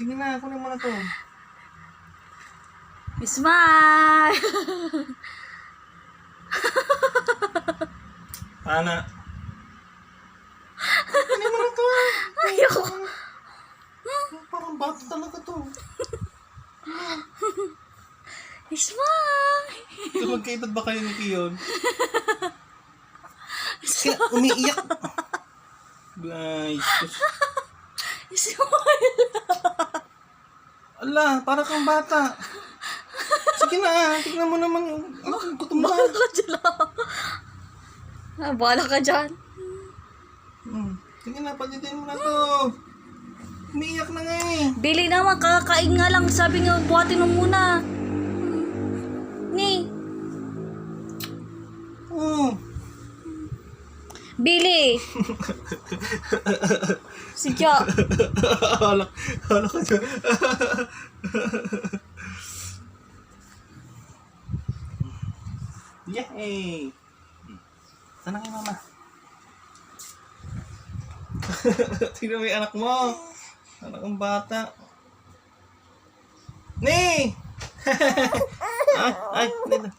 Sige na, kunin mo na to. Smile! Ana. Kunin mo na to. Ayoko. Parang bata talaga to. Smile! So, magkaedad ba kayo ni Kiyon? Kaya umiiyak. Guys. Smile! Ala, para kang bata. Sige na, tignan mo naman yung gutom na. Bahala ka dyan. Bahala ka dyan. Sige na, pagditin mo na to. Umiiyak na nga eh. Bili naman, kakakain nga lang. Sabi nga, buhatin mo muna. Ni. Bili. Sige. Hala ka dyan. Yay! Sana kay mama. Tingnan mo yung anak mo. Anak ng bata. Ni! Ay, dito.